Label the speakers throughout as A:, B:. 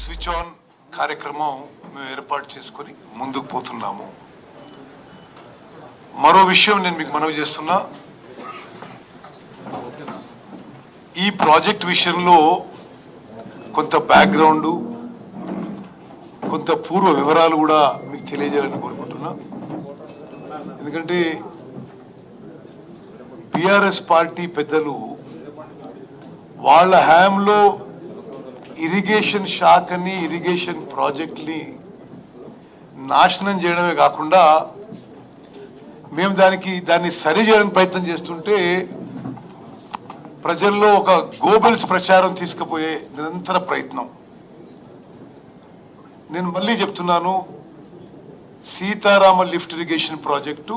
A: Switch on కార్యక్రమం మేము ఏర్పాటు చేసుకొని ముందుకు పోతున్నాము. మరో విషయం నేను మీకు మనవి చేస్తున్నా, ఈ ప్రాజెక్ట్ విషయంలో కొంత బ్యాక్గ్రౌండ్, కొంత పూర్వ వివరాలు కూడా మీకు తెలియజేయాలని కోరుకుంటున్నా. ఎందుకంటే బీఆర్ఎస్ పార్టీ పెద్దలు వాళ్ళ హయాంలో ఇరిగేషన్ శాఖని, ఇరిగేషన్ ప్రాజెక్ట్ని నాశనం చేయడమే కాకుండా మేము దాన్ని సరి చేయడానికి ప్రయత్నం చేస్తుంటే ప్రజల్లో ఒక గోబెల్స్ ప్రచారం తీసుకుపోయే నిరంతర ప్రయత్నం. నేను మళ్ళీ చెప్తున్నాను, సీతారామ లిఫ్ట్ ఇరిగేషన్ ప్రాజెక్టు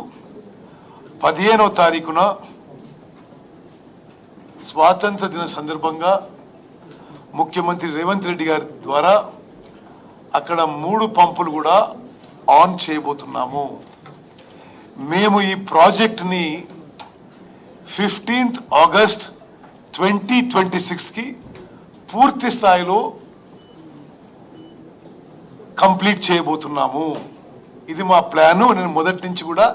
A: 15వ తారీఖున స్వాతంత్ర దిన సందర్భంగా ముఖ్యమంత్రి రేవంత్ రెడ్డి గారి ద్వారా అక్కడ 3 పంపులు కూడా ఆన్ చేయబోతున్నాము. మేము ఈ ప్రాజెక్ట్ని 15th ఆగస్ట్ 2026కి పూర్తి స్థాయిలో కంప్లీట్ చేయబోతున్నాము. ఇది మా ప్లాను. నేను మొదటి నుంచి కూడా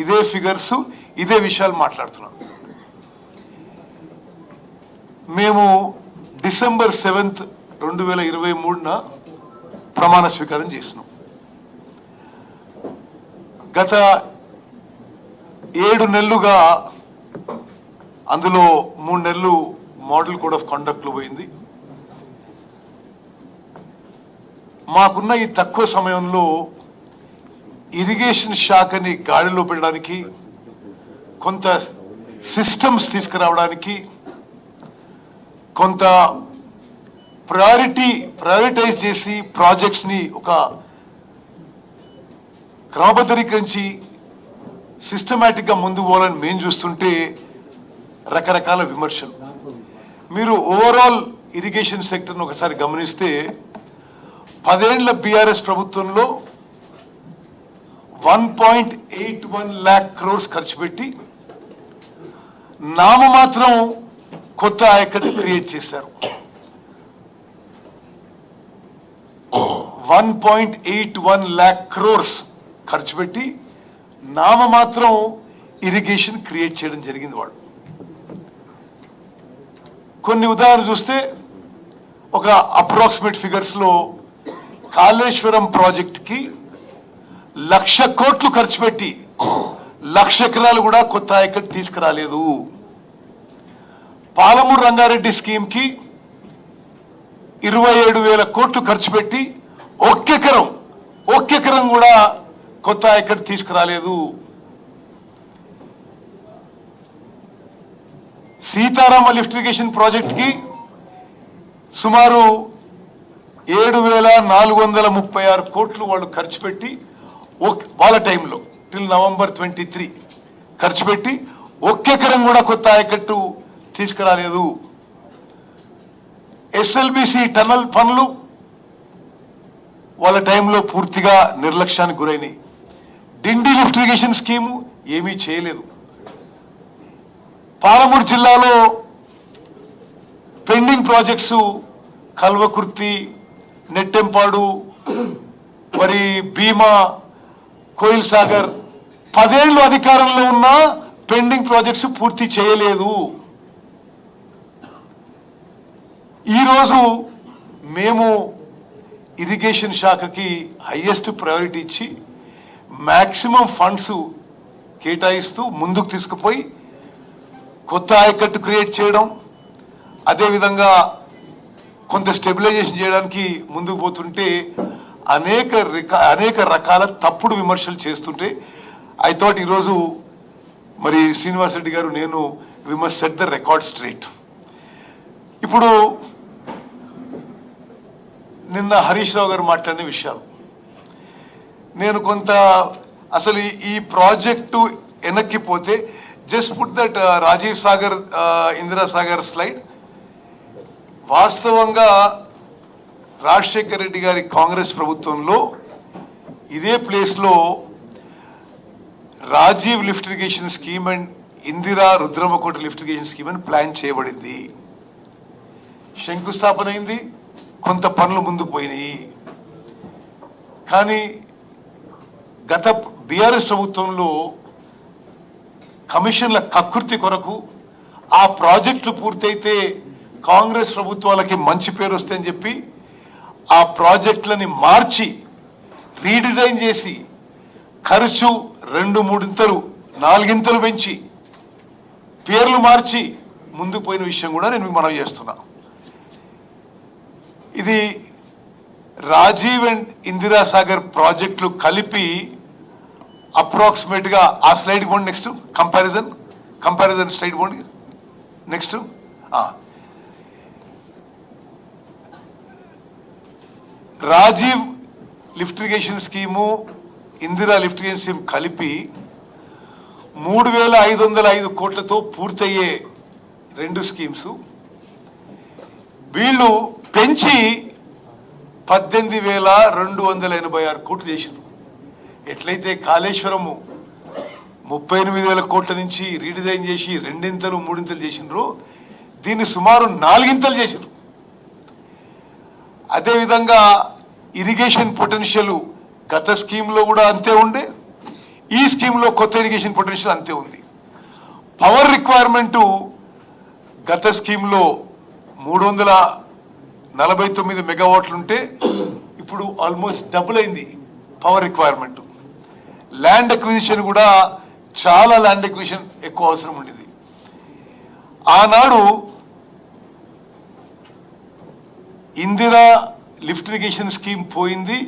A: ఇదే ఫిగర్స్, ఇదే విషయాలు మాట్లాడుతున్నాను. మేము డిసెంబర్ 7th 2023న ప్రమాణ స్వీకారం చేసినాం. గత 7 నెలలుగా అందులో 3 నెలలు మోడల్ కోడ్ ఆఫ్ కండక్ట్లో పోయింది. మాకున్న ఈ తక్కువ సమయంలో ఇరిగేషన్ శాఖని గాడిలో పెట్టడానికి, కొంత సిస్టమ్స్ తీసుకురావడానికి, కొంత ప్రయారిటైజ్ చేసి ప్రాజెక్ట్స్ ని ఒక క్రమబద్ధీకరించి సిస్టమేటిక్ గా ముందుకు పోవాలని మేము చూస్తుంటే రకరకాల విమర్శలు. మీరు ఓవరాల్ ఇరిగేషన్ సెక్టర్ను ఒకసారి గమనిస్తే 10 ఏళ్ల బీఆర్ఎస్ ప్రభుత్వంలో 1.81 lakh crores ఖర్చు పెట్టి నామమాత్రం కొత్త ఆయకట్టు క్రియేట్ చేశారు. 1.81 lakh crores ఖర్చు పెట్టి నామమాత్రం ఇరిగేషన్ క్రియేట్ చేయడం జరిగింది. వాళ్ళు కొన్ని ఉదాహరణ చూస్తే ఒక అప్రాక్సిమేట్ ఫిగర్స్ లో కాళేశ్వరం ప్రాజెక్ట్ కి 1,00,000 కోట్లు ఖర్చు పెట్టి 1,00,000 ఎకరాలు కూడా కొత్త ఆయకట్టు తీసుకురాలేదు. పాలమూరు రంగారెడ్డి స్కీమ్ కి 27,000 కోట్లు ఖర్చు పెట్టి ఒక్క ఎకరం కూడా కొత్త ఆయకట్టు తీసుకురాలేదు. సీతారామ లిఫ్ట్ ఇరిగేషన్ ప్రాజెక్ట్ కి సుమారు 7,436 కోట్లు వాళ్ళు ఖర్చు పెట్టి వాళ్ళ టైంలో టిల్ నవంబర్ 23 ఖర్చు పెట్టి ఒక్క ఎకరం కూడా కొత్త ఆయకట్టు తీసుకురాలేదు. ఎస్ఎల్బిసి టనల్ పనులు వాళ్ళ టైంలో పూర్తిగా నిర్లక్ష్యానికి గురైనాయి. డిండి లిఫ్ట్ ఇరిగేషన్ స్కీము ఏమీ చేయలేదు. పాలమూరు జిల్లాలో పెండింగ్ ప్రాజెక్ట్స్ కల్వకుర్తి, నెట్టెంపాడు, మరి భీమా, కోయిల్ సాగర్ 10 ఏళ్ళు అధికారంలో ఉన్న పెండింగ్ ప్రాజెక్ట్స్ పూర్తి చేయలేదు. ఈరోజు మేము ఇరిగేషన్ శాఖకి హైయెస్ట్ ప్రయారిటీ ఇచ్చి మ్యాక్సిమం ఫండ్స్ కేటాయిస్తూ ముందుకు తీసుకుపోయి కొత్త ఆయకట్టు క్రియేట్ చేయడం, అదేవిధంగా కొంత స్టెబిలైజేషన్ చేయడానికి ముందుకు పోతుంటే అనేక రకాల తప్పుడు విమర్శలు చేస్తుంటే ఐ థాట్ ఈరోజు మరి శ్రీనివాస్ రెడ్డి గారు, నేను we must set the record straight. ఇప్పుడు నిన్న హరీష్ రావు గారు మాట్లాడిన విషయాలు నేను కొంత అసలు ఈ ప్రాజెక్టు వెనక్కిపోతే just put that Rajiv Sagar, Indira Sagar slide. వాస్తవంగా రాజశేఖర్ రెడ్డి గారి కాంగ్రెస్ ప్రభుత్వంలో ఇదే ప్లేస్లో Rajiv lift irrigation scheme and Indira Rudramakota lift irrigation scheme అని ప్లాన్ చేయబడింది. శంకుస్థాపన అయింది, కొంత పనులు ముందుకు పోయినాయి. కానీ గత బీఆర్ఎస్ ప్రభుత్వంలో కమిషన్ల కకృతి కొరకు ఆ ప్రాజెక్టులు పూర్తయితే కాంగ్రెస్ ప్రభుత్వాలకి మంచి పేరు వస్తాయని చెప్పి ఆ ప్రాజెక్టులని మార్చి రీడిజైన్ చేసి ఖర్చు 2-3 4 పెంచి పేర్లు మార్చి ముందుకు పోయిన విషయం కూడా నేను మీకు మనవి చేస్తున్నా. ఇది రాజీవ్ అండ్ ఇందిరాసాగర్ ప్రాజెక్టులు కలిపి అప్రాక్సిమేట్ గా ఆ స్లైడ్ పోండి. నెక్స్ట్ కంపారిజన్ స్లైడ్ పోండి. Next Rajiv lift irrigation scheme, Indira lift irrigation scheme కలిపి 3,505 కోట్లతో పూర్తయ్యే 2 స్కీమ్స్ వీళ్ళు పెంచి 18,286 కోట్లు చేశారు. ఎట్లయితే కాళేశ్వరము 38,000 కోట్ల నుంచి రీడిజైన్ చేసి 2-3 చేసినారు, దీన్ని సుమారు 4 చేశారు. అదేవిధంగా ఇరిగేషన్ పొటెన్షియల్ గత స్కీమ్లో కూడా అంతే ఉండే, ఈ స్కీమ్లో కొత్త ఇరిగేషన్ పొటెన్షియల్ అంతే ఉంది. పవర్ రిక్వైర్మెంటు గత స్కీమ్లో 349 మెగావాట్లు ఉంటే ఇప్పుడు ఆల్మోస్ట్ డబుల్ అయింది పవర్ రిక్వైర్మెంట్. ల్యాండ్ అక్విజిషన్ కూడా చాలా ల్యాండ్ అక్విజిషన్ ఎక్కువ అవసరం ఉండేది. ఆనాడు ఇందిరా లిఫ్ట్ ఇరిగేషన్ స్కీమ్ పోయింది.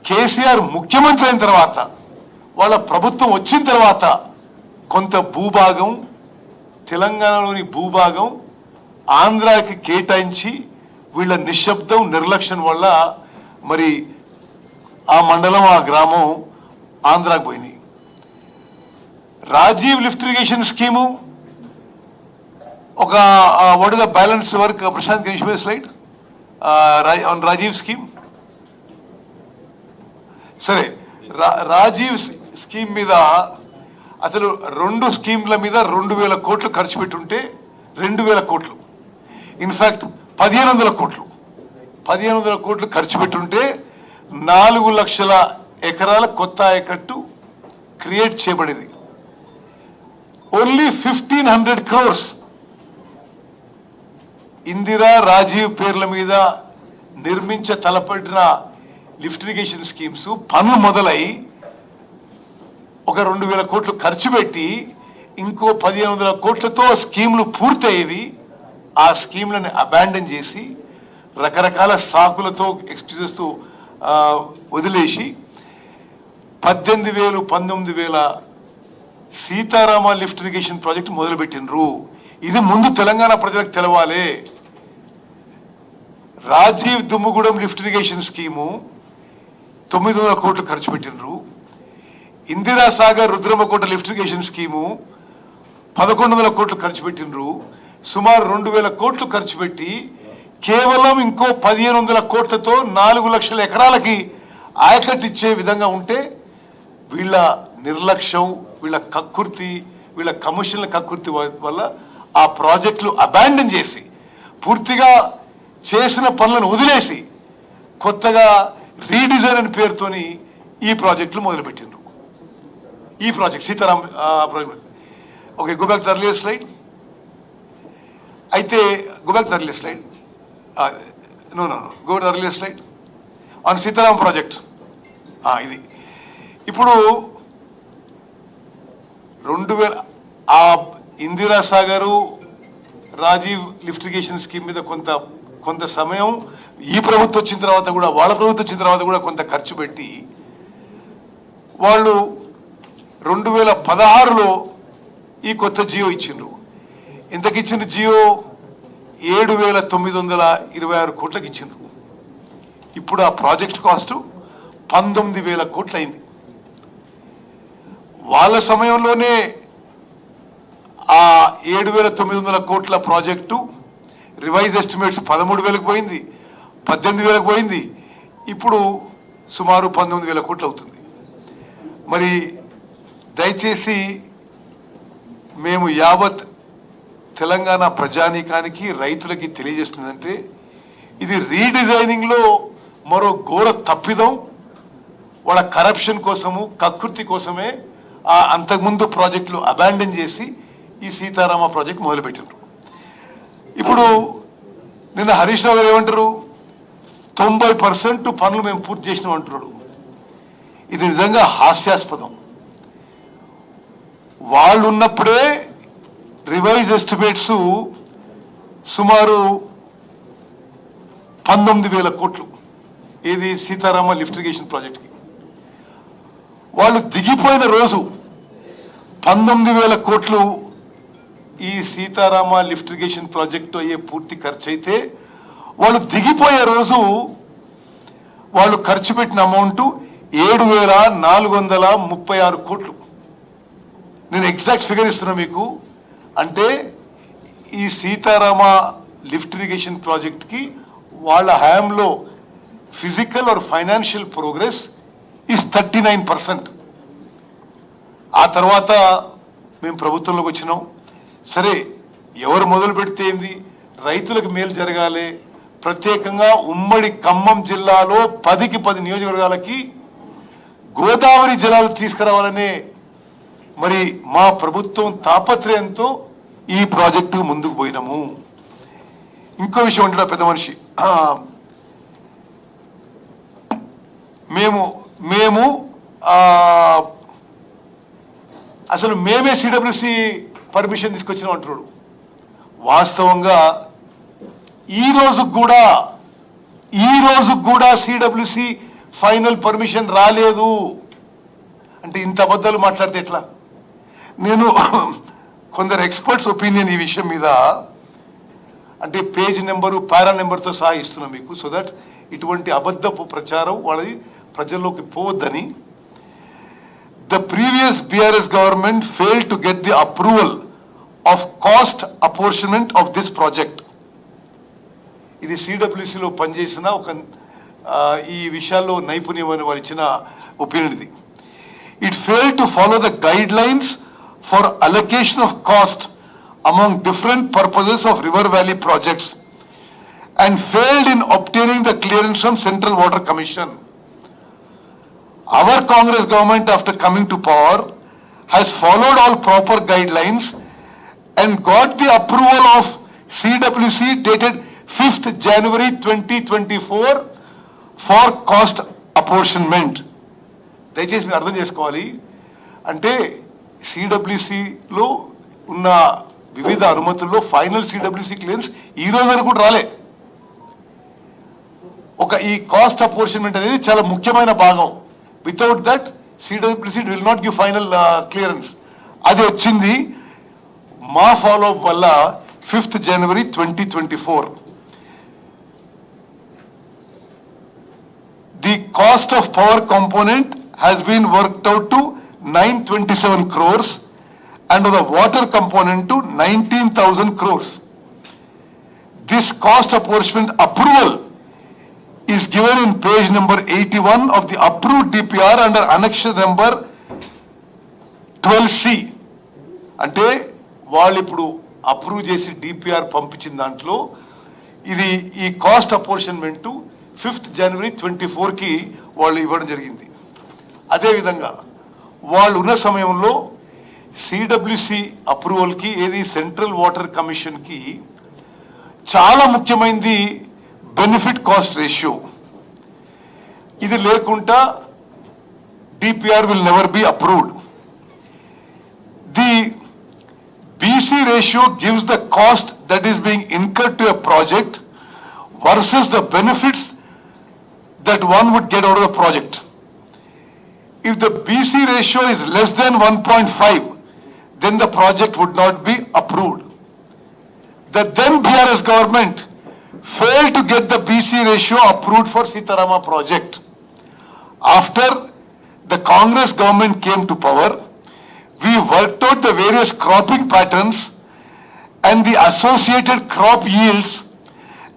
A: కేసీఆర్ ముఖ్యమంత్రి అయిన తర్వాత, వాళ్ళ ప్రభుత్వం వచ్చిన తర్వాత కొంత భూభాగం, తెలంగాణలోని భూభాగం ఆంధ్రాకి కేటాయించి వీళ్ళ నిశ్శబ్దం నిర్లక్ష్యం వల్ల మరి ఆ మండలం, ఆ గ్రామం ఆంధ్రాకి పోయినాయి. రాజీవ్ లిఫ్ట్ ఇరిగేషన్ స్కీము ఒక what is the balance work? Prashant can you show slide on Rajiv scheme. సరే, రాజీవ్ స్కీమ్ మీద అసలు 2 స్కీమ్ల మీద 2,000 కోట్లు ఖర్చు పెట్టుంటే 2,000 కోట్లు, ఇన్ఫాక్ట్ 1,500 కోట్లు 1,500 కోట్లు ఖర్చు పెట్టుంటే 4 లక్షల ఎకరాల కొత్త ఆయకట్టు క్రియేట్ చేయబడింది. ఓన్లీ 1,500 crores ఇందిరా, రాజీవ్ పేర్ల మీద తలపడిన లిఫ్ట్ ఇరిగేషన్ స్కీమ్స్ పనులు మొదలై ఒక 2,000 కోట్లు ఖర్చు పెట్టి ఇంకో 1,500 కోట్లతో స్కీములు పూర్తయ్యేవి. ఆ స్కీమ్లను అబాండన్ చేసి రకరకాల సాకులతో ఎక్స్క్యూజెస్తో వదిలేసి 18,000 19,000 సీతారామ లిఫ్ట్ ఇరిగేషన్ ప్రాజెక్టు మొదలుపెట్టినరు. ఇది ముందు తెలంగాణ ప్రజలకు తెలవాలి. Rajiv Dummugudem lift irrigation scheme 900 కోట్లు ఖర్చు పెట్టినరు. Indirasagar Rudramakota lift irrigation scheme 1,100 కోట్లు ఖర్చు పెట్టినరు. సుమారు 2,000 కోట్లు ఖర్చు పెట్టి కేవలం ఇంకో 1,500 కోట్లతో 4 లక్షల ఎకరాలకి ఆయకట్టు ఇచ్చే విధంగా ఉంటే వీళ్ళ నిర్లక్ష్యం, వీళ్ళ కక్కుర్తి, వీళ్ళ కమిషన్ల కక్కుర్తి వల్ల ఆ ప్రాజెక్టులు అబాండన్ చేసి పూర్తిగా చేసిన పనులను వదిలేసి కొత్తగా రీడిజైన్ అని పేరుతోని ఈ ప్రాజెక్టులు మొదలుపెట్టిండ్రు. ఈ project Sitaram project. Okay, go back to earlier slide. అయితే go back to earlier slide. No go to earlier slide on Sitaram project. ఇది ఇప్పుడు 2000 ఆ Indirasagar, Rajiv lift irrigation scheme మీద కొంత సమయం ఈ ప్రభుత్వం వచ్చిన తర్వాత కూడా, వాళ్ళ ప్రభుత్వం వచ్చిన తర్వాత కూడా కొంత ఖర్చు పెట్టి వాళ్ళు 2016లో ఈ కొత్త జియో ఇచ్చిండ్రు. ఇంతకిచ్చిన జియో 7,926 కోట్లకి ఇచ్చిండ్రు. ఇప్పుడు ఆ ప్రాజెక్ట్ కాస్ట్ 19,000 కోట్లు అయింది. వాళ్ళ సమయంలోనే ఆ 7,900 కోట్ల ప్రాజెక్టు రివైజ్ ఎస్టిమేట్స్ 13,000కు పోయింది, 18,000కు పోయింది, ఇప్పుడు సుమారు 19,000 కోట్లు అవుతుంది. మరి దయచేసి మేము యావత్ తెలంగాణ ప్రజానీకానికి, రైతులకి తెలియజేస్తుందంటే ఇది రీడిజైనింగ్ లో మరో ఘోర తప్పిదం. వాళ్ళ కరప్షన్ కోసము, కకృతి కోసమే ఆ అంతకుముందు ప్రాజెక్టులు అబాండన్ చేసి ఈ సీతారామ ప్రాజెక్ట్ మొదలుపెట్టారు. ఇప్పుడు నిన్న హరీష్ రావు గారు ఏమంటారు, 90% పనులు మేము పూర్తి చేసినాం అంటున్నాడు. ఇది నిజంగా హాస్యాస్పదం. వాళ్ళు ఉన్నప్పుడే రివైజ్ ఎస్టిమేట్స్ సుమారు 19,000 కోట్లు ఇది సీతారామ లిఫ్ట్ ఇరిగేషన్ ప్రాజెక్ట్కి. వాళ్ళు దిగిపోయిన రోజు 19,000 కోట్లు ఈ సీతారామ లిఫ్ట్ ఇరిగేషన్ ప్రాజెక్టు అయ్యే పూర్తి ఖర్చు అయితే, వాళ్ళు దిగిపోయే రోజు వాళ్ళు ఖర్చు పెట్టిన అమౌంట్ 7,436 కోట్లు. నేను ఎగ్జాక్ట్ ఫిగర్ ఇస్తున్నా మీకు. అంటే ఈ సీతారామ లిఫ్ట్ ఇరిగేషన్ ప్రాజెక్ట్కి వాళ్ళ హయాంలో physical or financial progress is 39%. ఆ తర్వాత మేము ప్రభుత్వంలోకి వచ్చినాం. సరే, ఎవరు మొదలు పెడితే ఏంది, రైతులకు మేలు జరగాలి. ప్రత్యేకంగా ఉమ్మడి ఖమ్మం జిల్లాలో 10కి 10 నియోజకవర్గాలకి గోదావరి జలాలు తీసుకురావాలనే మరి మా ప్రభుత్వం తాపత్రయంతో ఈ ప్రాజెక్టు ముందుకు పోయినాము. ఇంకో విషయం ఉంటాడు పెద్ద మనిషి, మేము అసలు మేమే సిడబ్ల్యూసి పర్మిషన్ తీసుకొచ్చినాం అంటున్నాడు. వాస్తవంగా ఈ రోజు కూడా సిడబ్ల్యూసి ఫైనల్ పర్మిషన్ రాలేదు. అంటే ఇంత అబద్ధాలు మాట్లాడితే ఎట్లా? నేను కొందరు ఎక్స్పర్ట్స్ ఒపీనియన్ ఈ విషయం మీద, అంటే పేజ్ నెంబరు, పారా నెంబర్తో సహా ఇస్తున్నా మీకు, సో దట్ ఇటువంటి అబద్ధపు ప్రచారం వాళ్ళది ప్రజల్లోకి పోవద్దని. The previous BRS government failed to get the approval of cost apportionment of this project. ఇది సిడబ్ల్యూసిలో పనిచేసిన ఒక ఈ విషయాల్లో నైపుణ్యమైన వారు ఇచ్చిన ఒపీనియన్ ఇది. It failed to follow the guidelines for allocation of cost among different purposes of River Valley projects and failed in obtaining the clearance from Central Water Commission. Our Congress government, after coming to power, has followed all proper guidelines and got the approval of CWC dated 5th January 2024 for cost apportionment. దయచేసి మీరు అర్థం చేసుకోవాలి. అంటే సిడబ్ల్యూసిలో ఉన్న వివిధ అనుమతుల్లో final CWC clearance ఈ రోజు వరకు కూడా రాలే. ఈ కాస్ట్ అపోర్షన్మెంట్ అనేది చాలా ముఖ్యమైన భాగం. Without that CWC will not give final clearance. అది వచ్చింది మా ఫాలో అప్ వల్ల 5th January 2024. The cost of power component has been worked out to 927 crores and of the water component to 19,000 crores. This cost apportionment approval is given in page number 81 of the approved DPR under annexure number 12C. అంటే వాళ్ళు ఇప్పుడు approve చేసి DPR పంపించిన దాంట్లో ఇది ఈ cost అపోర్షన్మెంట్ 5th January 2024కి వాళ్ళు ఇవ్వడం జరిగింది. అదేవిధంగా వాళ్ళు ఉన్న సమయంలో సిడబ్ల్యూసి అప్రూవల్కి ఏది సెంట్రల్ వాటర్ కమిషన్కి చాలా ముఖ్యమైనది బెనిఫిట్ కాస్ట్ రేషియో. ఇది లేకుండా DPR will never be approved. The BC ratio gives the cost that is being incurred to a project versus the benefits that one would get out of the project. If the BC ratio is less than 1.5, then the project would not be approved. The then BRS government failed to get the BC ratio approved for Sitarama project. After the Congress government came to power, we worked out the various cropping patterns and the associated crop yields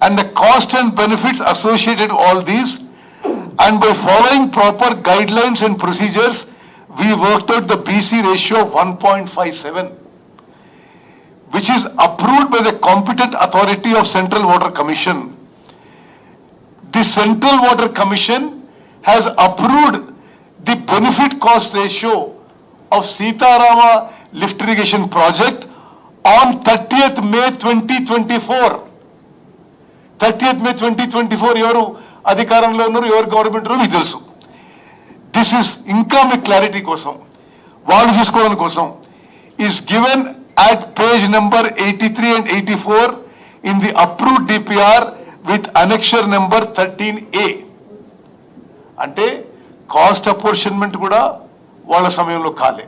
A: and the cost and benefits associated with all these, and by following proper guidelines and procedures, we worked out the BC ratio of 1.57, which is approved by the competent authority of Central Water Commission. The Central Water Commission has approved the benefit cost ratio of Sitarama lift irrigation project on 30th May 2024. 30th May 2024 ఎవరు అధికారంలో ఉన్నారు, ఎవరు government మీకు తెలుసు. This is ఇంకా మీ clarity కోసం, వాళ్ళు చూసుకోవడం కోసం, is given at page number 83 and 84 in the approved DPR with annexure number 13A. అంటే కాస్ట్ అపోర్షన్మెంట్ కూడా వాళ్ళ సమయంలో కాలే,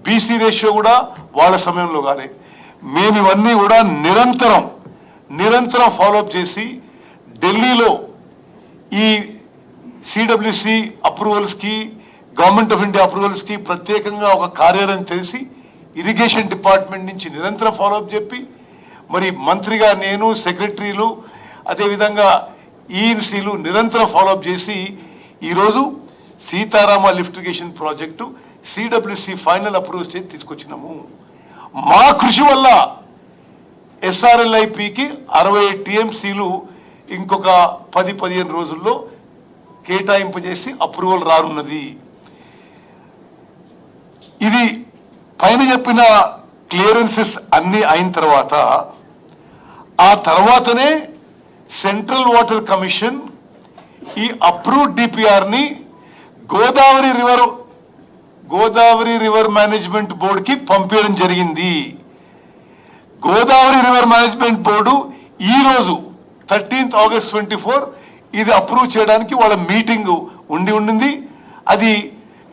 A: బీసీ రేషియో కూడా వాళ్ళ సమయంలో కాలే. మేము ఇవన్నీ కూడా నిరంతరం ఫాలోఅప్ చేసి ఢిల్లీలో ఈ సిడబ్ల్యూసి అప్రూవల్స్కి, గవర్నమెంట్ ఆఫ్ ఇండియా అప్రూవల్స్కి ప్రత్యేకంగా ఒక కార్యాలయం తెలిసి ఇరిగేషన్ డిపార్ట్మెంట్ నుంచి నిరంతరం ఫాలోఅప్ చెప్పి, మరి మంత్రిగా నేను, సెక్రటరీలు, అదేవిధంగా ఈఎన్సీలు నిరంతరం ఫాలోఅప్ చేసి ఈరోజు Sitarama lift irrigation project CWC final approval చేసి తీసుకొచ్చినాము. మా కృషి వల్ల ఎస్ఆర్ఎల్ఐపికి 60 టీఎంసీలు ఇంకొక 10-15 రోజుల్లో కేటాయింపు చేసి అప్రూవల్ రానున్నది. ఇది పైన చెప్పిన క్లియరెన్సెస్ అన్ని అయిన తర్వాత ఆ తర్వాతనే సెంట్రల్ వాటర్ కమిషన్ ఈ అప్రూవ్డ్ డిపిఆర్ ని గోదావరి రివర్ మేనేజ్మెంట్ బోర్డుకి పంపించడం జరిగింది. గోదావరి రివర్ మేనేజ్మెంట్ బోర్డు ఈ రోజు 13th August 2024 ఇది అప్రూవ్ చేయడానికి వాళ్ళ మీటింగ్ ఉండింది. అది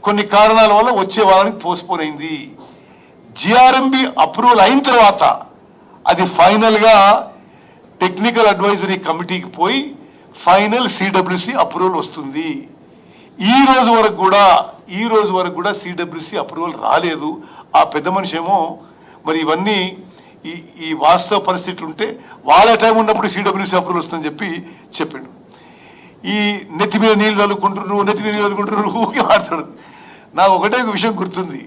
A: కొన్ని కారణాల వల్ల వచ్చే వారానికి పోస్ట్పోన్ అయింది. జిఆర్ఎంబి అప్రూవల్ అయిన తర్వాత అది ఫైనల్ గా టెక్నికల్ అడ్వైజరీ కమిటీకి పోయి ఫైనల్ సిడబ్ల్యూసి అప్రూవల్ వస్తుంది. ఈ రోజు వరకు కూడా సిడబ్ల్యూసి అప్రూవల్ రాలేదు. ఆ పెద్ద మనిషి ఏమో మరి ఇవన్నీ ఈ వాస్తవ పరిస్థితి ఉంటే వాళ్ళ టైం ఉన్నప్పుడు సిడబ్ల్యూసి అప్రూవల్ వస్తుందని చెప్పాడు. ఈ నెత్తి మీద నీళ్ళు చల్లుకుంటున్నారు ఊరికే మాట్లాడు. నాకు ఒకటే విషయం గుర్తుంది,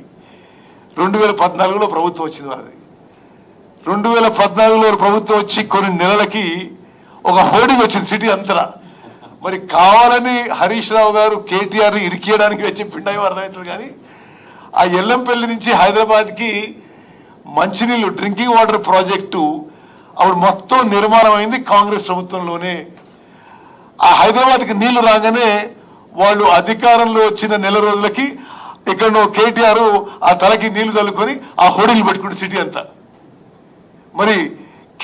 A: 2014లో ప్రభుత్వం వచ్చింది వాళ్ళది. 2014లో ప్రభుత్వం వచ్చి కొన్ని నెలలకి ఒక హోర్డింగ్ వచ్చింది సిటీ అంతటా. మరి కావాలని హరీష్ రావు గారు కేటీఆర్ ఇరికేయడానికి వచ్చి పిండాయి అర్థమవుతుంది. కానీ ఆ ఎల్లంపల్లి నుంచి హైదరాబాద్కి మంచినీళ్ళు డ్రింకింగ్ వాటర్ ప్రాజెక్టు అప్పుడు మొత్తం నిర్మాణం అయింది కాంగ్రెస్ ప్రభుత్వంలోనే. ఆ హైదరాబాద్కి నీళ్లు రాగానే వాళ్ళు అధికారంలో వచ్చిన నెల రోజులకి ఇక్కడ కేటీఆర్ ఆ తలకి నీళ్లు చల్లుకొని ఆ హోర్డింగ్లు పెట్టుకుంటే సిటీ అంతా. మరి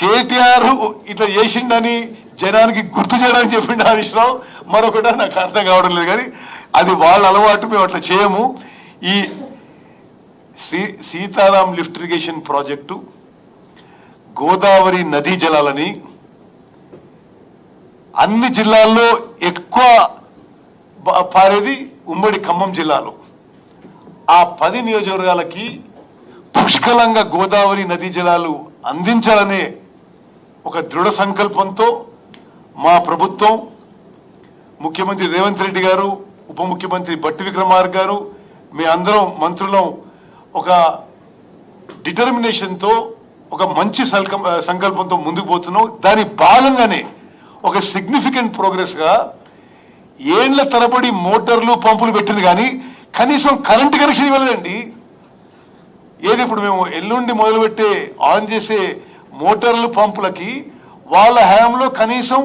A: కేటీఆర్ ఇట్లా చేసిండని జనానికి గుర్తు చేయడానికి చెప్పిండు హరీష్ రావు, మరొకట నాకు అర్థం కావడం లేదు. కానీ అది వాళ్ళ అలవాటు, మేము అట్లా చేయము. ఈ Sitaram lift irrigation project Godavari నదీ జలాలని అన్ని జిల్లాల్లో ఎక్కువ పారేది ఉమ్మడి ఖమ్మం జిల్లాలో. ఆ 10 నియోజకవర్గాలకి పుష్కలంగా గోదావరి నదీ జలాలు అందించాలనే ఒక దృఢ సంకల్పంతో మా ప్రభుత్వం, ముఖ్యమంత్రి రేవంత్ రెడ్డి గారు, ఉప ముఖ్యమంత్రి బట్టి విక్రమార్క గారు, మీ అందరం మంత్రులం ఒక డిటర్మినేషన్తో, ఒక మంచి సంకల్పంతో ముందుకు పోతున్నాం. దాని భాగంగానే ఒక సిగ్నిఫికెంట్ ప్రోగ్రెస్గా ఏండ్ల తరబడి మోటార్లు పంపులు పెట్టింది, కానీ కనీసం కరెంటు కనెక్షన్ ఇవ్వలేదండి. ఏది ఇప్పుడు మేము ఎల్లుండి మొదలుపెట్టే ఆన్ చేసే మోటార్లు పంపులకి వాళ్ళ హయాంలో కనీసం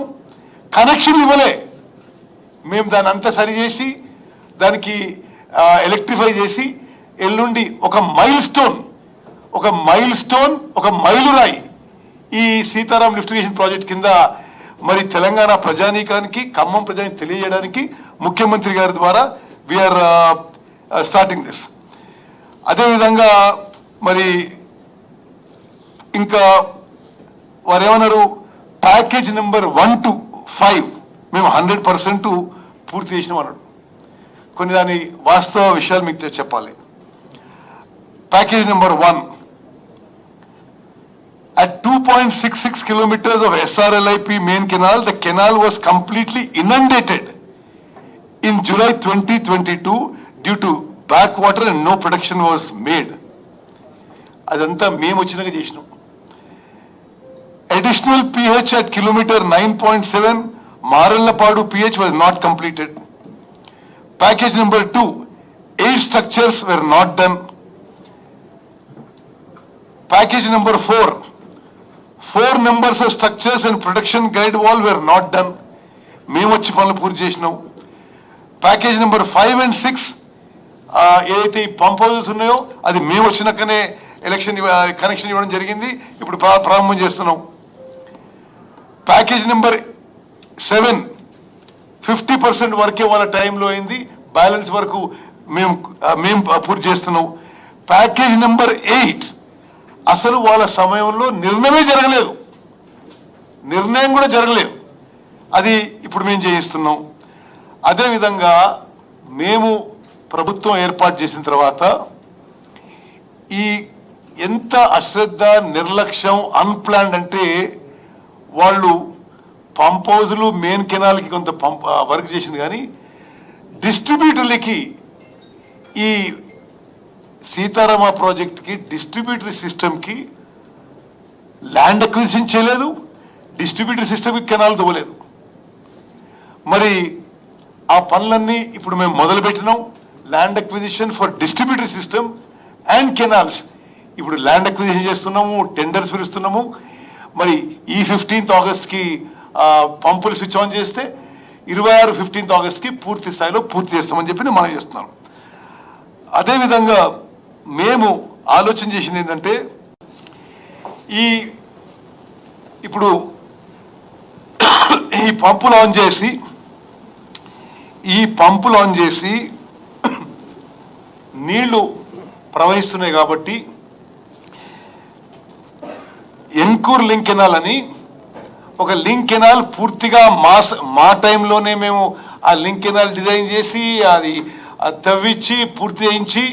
A: కనెక్షన్ ఇవ్వలే. మేము దాన్ని అంతా సరి చేసి దానికి ఎలక్ట్రిఫై చేసి ఎల్లుండి ఒక మైలురాయి ఈ సీతారాం లిఫ్ట్ ఇరిగేషన్ ప్రాజెక్ట్ కింద మరి తెలంగాణ ప్రజానీకానికి, ఖమ్మం ప్రజానికి తెలియజేయడానికి ముఖ్యమంత్రి గారి ద్వారా వీఆర్ స్టార్టింగ్ దిస్. అదేవిధంగా మరి ఇంకా వారు ఏమన్నారు, ప్యాకేజ్ నెంబర్ 1 to 5 మేము 100% పూర్తి చేసినాం అన్నాడు. కొన్ని దాని వాస్తవ విషయాలు మీకు చెప్పాలి. Package number 1 at 2.66 kilometers of SRLIP main canal, the canal was completely inundated in July 2022 due to backwater and no production was made. అదంతా మేము వచ్చినాక చేసినాం. Additional pH at kilometer 9.7 Marallapadu PH was not completed. Package number 2, 8 structures were not done. Package number 4, 4 numbers of structures and protection guide wall were not done. మేము వచ్చి పనులు పూర్తి చేసినాం. Package number 5 and 6 ఏదైతే ఈ పంప్ హౌసెస్ ఉన్నాయో అది మేము వచ్చినాకనే కనెక్షన్ ఇవ్వడం జరిగింది. ఇప్పుడు ప్రారంభం చేస్తున్నాం. ప్యాకేజ్ నెంబర్ 7 50% వరకే వాళ్ళ టైంలో అయింది. బ్యాలెన్స్ వరకు మేము పూర్తి చేస్తున్నాం. ప్యాకేజ్ నెంబర్ 8 అసలు వాళ్ళ సమయంలో నిర్ణయం కూడా జరగలేదు. అది ఇప్పుడు మేము చేయిస్తున్నాం. అదేవిధంగా మేము ప్రభుత్వం ఏర్పాటు చేసిన తర్వాత ఈ ఎంత అశ్రద్ధ, నిర్లక్ష్యం, అన్ప్లాన్డ్ అంటే వాళ్ళు పంప్ హౌజులు, మెయిన్ కెనాల్కి కొంత వర్క్ చేసింది, కానీ డిస్ట్రిబ్యూటర్లకి ఈ సీతారామ ప్రాజెక్ట్కి డిస్ట్రిబ్యూటరీ సిస్టమ్కి ల్యాండ్ అక్విజిషన్ చేయలేదు, డిస్ట్రిబ్యూటరీ సిస్టమ్కి కెనాల్ తవ్వలేదు. మరి ఆ పనులన్నీ ఇప్పుడు మేము మొదలుపెట్టినాం. Land acquisition for distributary system and canals ఇప్పుడు ల్యాండ్ అక్విజిషన్ చేస్తున్నాము, టెండర్స్ పిలుస్తున్నాము. మరి ఈ 15th ఆగస్ట్కి పంపులు స్విచ్ ఆన్ చేస్తే 26 15th ఆగస్ట్కి పూర్తి స్థాయిలో పూర్తి చేస్తామని చెప్పి మనం చేస్తున్నాం. అదేవిధంగా మేము ఆలోచన చేసింది ఏంటంటే ఇప్పుడు ఈ పంపులు ఆన్ చేసి నీళ్లు ప్రవహిస్తున్నాయి కాబట్టి ఎన్కూర్ లింక్ కెనాల్ అని ఒక లింక్ కెనాల్ పూర్తిగా మా టైంలోనే మేము ఆ లింక్ కెనాల్ డిజైన్ చేసి అది తవ్వించి పూర్తి చేయించి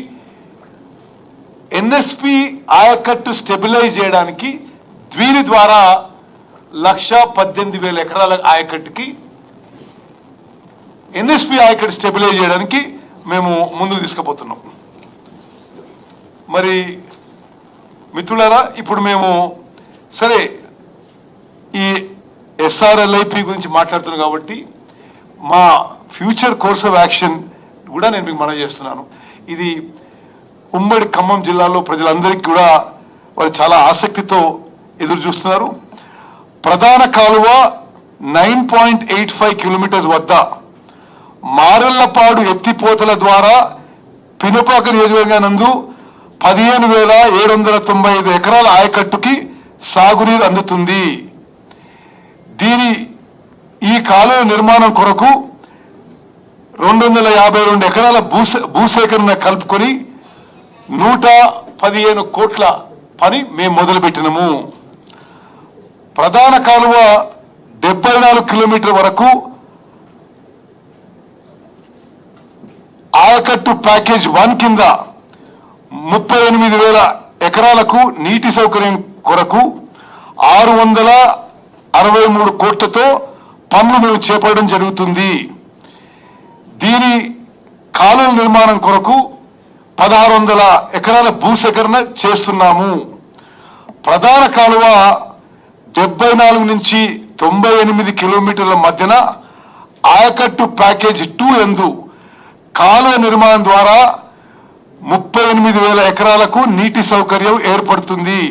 A: ఎన్ఎస్పి ఆయకట్టు స్టెబిలైజ్ చేయడానికి దీని ద్వారా 1,18,000 ఎకరాల ఆయకట్టుకి ఎన్ఎస్పి ఆయకట్టు స్టెబిలైజ్ చేయడానికి మేము ముందుకు తీసుకుపోతున్నాం. మరి మిత్రులారా, ఇప్పుడు మేము సరే ఈ SRLIP గురించి మాట్లాడుతున్నాం కాబట్టి మా ఫ్యూచర్ కోర్స్ ఆఫ్ యాక్షన్ కూడా నేను మీకు మనవి చేస్తున్నాను. ఇది ఉమ్మడి ఖమ్మం జిల్లాలో ప్రజలందరికీ కూడా వాళ్ళు చాలా ఆసక్తితో ఎదురు చూస్తున్నారు. ప్రధాన కాలువ 9.85 కిలోమీటర్స్ వద్ద మారెళ్లపాడు ఎత్తిపోతల ద్వారా పినపాక నియోజకవర్గం నందు 15,795 ఎకరాల ఆయకట్టుకి సాగునీరు అందుతుంది. ఈ కాలువ నిర్మాణం కొరకు 252 ఎకరాల భూసేకరణ కలుపుకొని 115 కోట్ల పని మేము మొదలుపెట్టినాము. ప్రధాన కాలువ 74 కిలోమీటర్ వరకు ఆయకట్టు ప్యాకేజ్ 1 కింద 38,000 ఎకరాలకు నీటి సౌకర్యం కొరకు 663 కోట్లతో పనులు మేము చేపట్టడం జరుగుతుంది. దీని కాలువ నిర్మాణం కొరకు 1,600 ఎకరాల భూసేకరణ చేస్తున్నాము. ప్రధాన కాలువ 74 నుంచి 98 కిలోమీటర్ల మధ్యన ఆయకట్టు ప్యాకేజ్ 2 యందు కాలువ నిర్మాణం ద్వారా 38,000 ఎకరాలకు నీటి సౌకర్యం ఏర్పడుతుంది.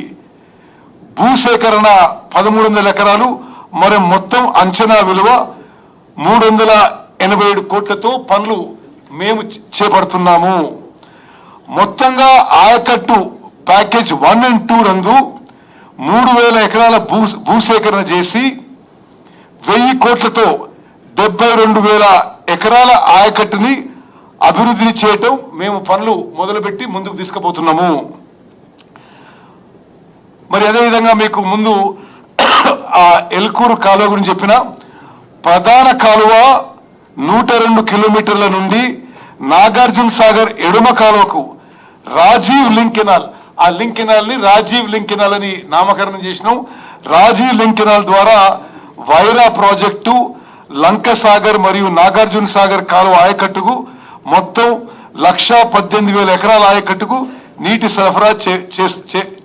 A: భూసేకరణ 1,300 ఎకరాలు, మరి మొత్తం అంచనా విలువ 387 కోట్లతో పనులు మేము చేపడుతున్నాము. మొత్తంగా ఆయకట్టు ప్యాకేజ్ 1 and 2 నందు 3,000 ఎకరాల భూసేకరణ చేసి 1,000 కోట్లతో 72,000 ఎకరాల ఆయకట్టుని అభివృద్ధిని చేయటం మేము పనులు మొదలుపెట్టి ముందుకు తీసుకుపోతున్నాము. మరి అదేవిధంగా మీకు ముందు ఆ ఎల్కూరు కాలువ గురించి చెప్పిన ప్రధాన కాలువ 102 కిలోమీటర్ల నుండి నాగార్జున సాగర్ ఎడమ కాలువకు రాజీవ్ లింక్ కెనాల్, ఆ లింక్ కెనాల్ ని రాజీవ్ లింక్ కెనాల్ అని నామకరణం చేసినాం. రాజీవ్ లింక్ కెనాల్ ద్వారా వైరా ప్రాజెక్టు, లంకసాగర్ మరియు నాగార్జున సాగర్ కాలువ ఆయకట్టుకు మొత్తం 118,000 ఎకరాల ఆయకట్టుకు నీటి సరఫరా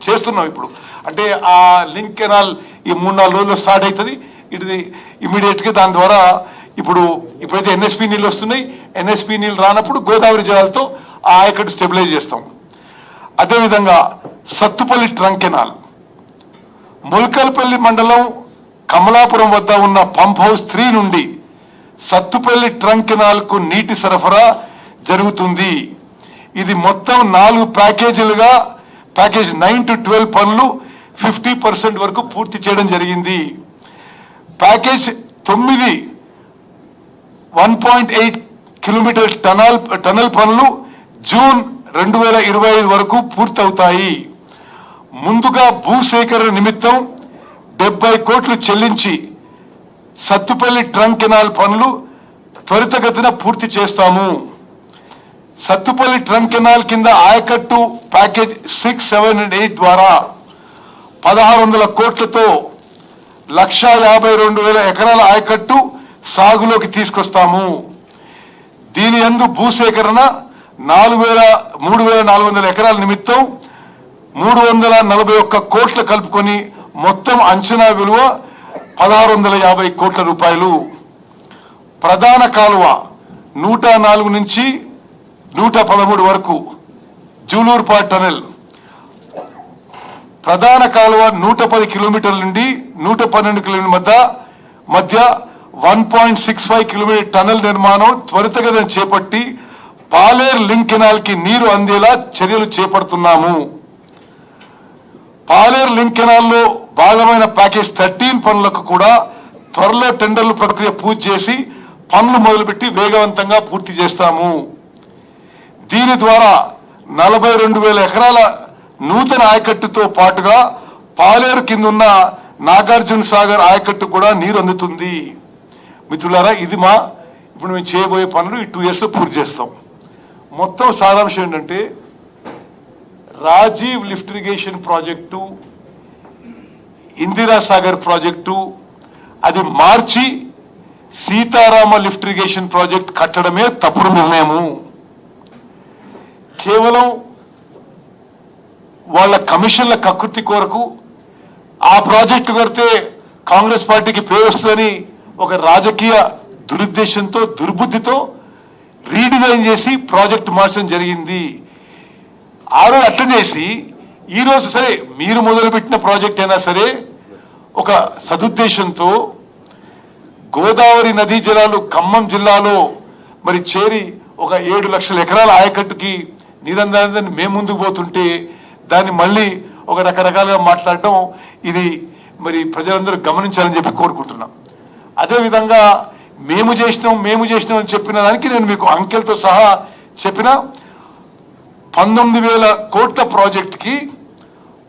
A: చేస్తున్నాం. ఇప్పుడు అంటే ఆ లింక్ కెనాల్ ఈ 3-4 రోజుల్లో స్టార్ట్ అవుతుంది. ఇది ఇమీడియట్ గా దాని ద్వారా ఇప్పుడైతే ఎన్ఎస్పి నీళ్ళు వస్తున్నాయి, ఎన్ఎస్పి నీళ్ళు రానప్పుడు గోదావరి జలాలతో ఆ ఆయకట్టు స్టెబిలైజ్ చేస్తాం. అదేవిధంగా సత్తుపల్లి ట్రంక్ కెనాల్, ముల్కల్పల్లి మండలం కమలాపురం వద్ద ఉన్న పంప్ హౌస్ 3 నుండి సత్తుపల్లి ట్రంక్ కెనాల్ కు నీటి సరఫరా జరుగుతుంది. ఇది మొత్తం 4 ప్యాకేజీలుగా ప్యాకేజ్ 9 to 12 పనులు 50% వరకు పూర్తి చేయడం జరిగింది. ప్యాకేజ్ 9 1.8 కిలోమీటర్ టనల్ పనులు జూన్ 2025 వరకు పూర్తవుతాయి. ముందుగా భూసేకరణ నిమిత్తం 70 కోట్లు చెల్లించి సత్తుపల్లి ట్రంక్ కెనాల్ పనులు త్వరితగతిన పూర్తి చేస్తాము. సత్తుపల్లి ట్రంక్ కెనాల్ కింద ఆయకట్టు ప్యాకేజ్ 6, 7 and 8 ద్వారా 1600 కోట్లతో 1,52,000 ఎకరాల ఆయకట్టు సాగులోకి తీసుకొస్తాము. దీని యందు భూసేకరణ 3,400 ఎకరాల నిమిత్తం 341 కోట్లు కలుపుకొని మొత్తం అంచనా విలువ 1,650 కోట్ల రూపాయలు. ప్రధాన కాలువ 104 నుంచి 113 వరకు జూలూరుపాడు టనెల్, ప్రధాన కాలువ 110 కిలోమీటర్ల నుండి 112 కిలోమీటర్ల మధ్య 1.65 కిలోమీటర్ టనెల్ నిర్మాణం త్వరితగతిన చేపట్టి పాలేరు లింక్ కెనాల్ కి నీరు అందేలా చర్యలు చేపడుతున్నాము. పాలేరు లింక్ కెనాల్లో భాగమైన ప్యాకేజ్ 13 పనులకు కూడా త్వరలో టెండర్ల ప్రక్రియ పూర్తి చేసి పనులు మొదలుపెట్టి వేగవంతంగా పూర్తి చేస్తాము. దీని ద్వారా 42,000 ఎకరాల నూతన ఆయకట్టుతో పాటుగా పాలేరు కింద ఉన్న నాగార్జున సాగర్ ఆయకట్టు కూడా నీరు అందుతుంది. మిత్రులారా, ఇది ఇప్పుడు మేము చేయబోయే పనులు ఈ 2 years లో పూర్తి చేస్తాం. మొత్తం సారాంశం ఏంటంటే, Rajiv lift irrigation project, Indira Sagar project అది మార్చి సీతారామ లిఫ్ట్ ఇరిగేషన్ ప్రాజెక్ట్ కట్టడమే తప్పుడు నిర్ణయము. కేవలం వాళ్ళ కమిషన్ల కకృతి కొరకు ఆ ప్రాజెక్టు కడితే కాంగ్రెస్ పార్టీకి పేరు వస్తుందని ఒక రాజకీయ దురుద్దేశంతో దుర్బుద్ధితో రీడిజైన్ చేసి ప్రాజెక్టు మార్చడం జరిగింది. ఆ రోజు అట్లా చేసి ఈరోజు సరే మీరు మొదలుపెట్టిన ప్రాజెక్ట్ అయినా సరే ఒక సదుద్దేశంతో గోదావరి నదీ జలాలు ఖమ్మం జిల్లాలో మరి చేరి ఒక 7 లక్షల ఎకరాల ఆయకట్టుకి నీరందాన్ని మేము ముందుకు పోతుంటే దాన్ని మళ్ళీ ఒక రకరకాలుగా మాట్లాడటం ఇది మరి ప్రజలందరూ గమనించాలని చెప్పి కోరుకుంటున్నాం. అదేవిధంగా మేము చేసినాం అని చెప్పిన దానికి నేను మీకు అంకెలతో సహా చెప్పిన 19,000 కోట్ల ప్రాజెక్ట్కి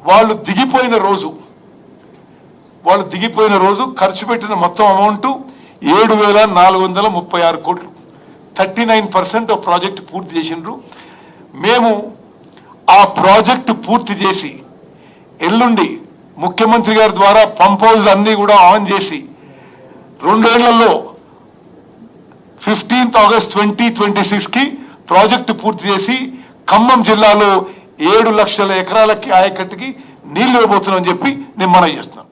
A: వాళ్ళు దిగిపోయిన రోజు ఖర్చు పెట్టిన మొత్తం అమౌంట్ 7,436 కోట్లు, 39% ప్రాజెక్టు పూర్తి చేసిండ్రు. మేము ఆ ప్రాజెక్టు పూర్తి చేసి ఎల్లుండి ముఖ్యమంత్రి గారి ద్వారా పంప్ హౌస్ అన్ని కూడా ఆన్ చేసి 2 ఏళ్లలో 15th August 2026 కి ప్రాజెక్టు పూర్తి చేసి ఖమ్మం జిల్లాలో 7 లక్షల ఎకరాలకి ఆయకట్టుకి నీళ్లు ఇవ్వబోతున్నామని చెప్పి నేను మనవి చేస్తున్నాను.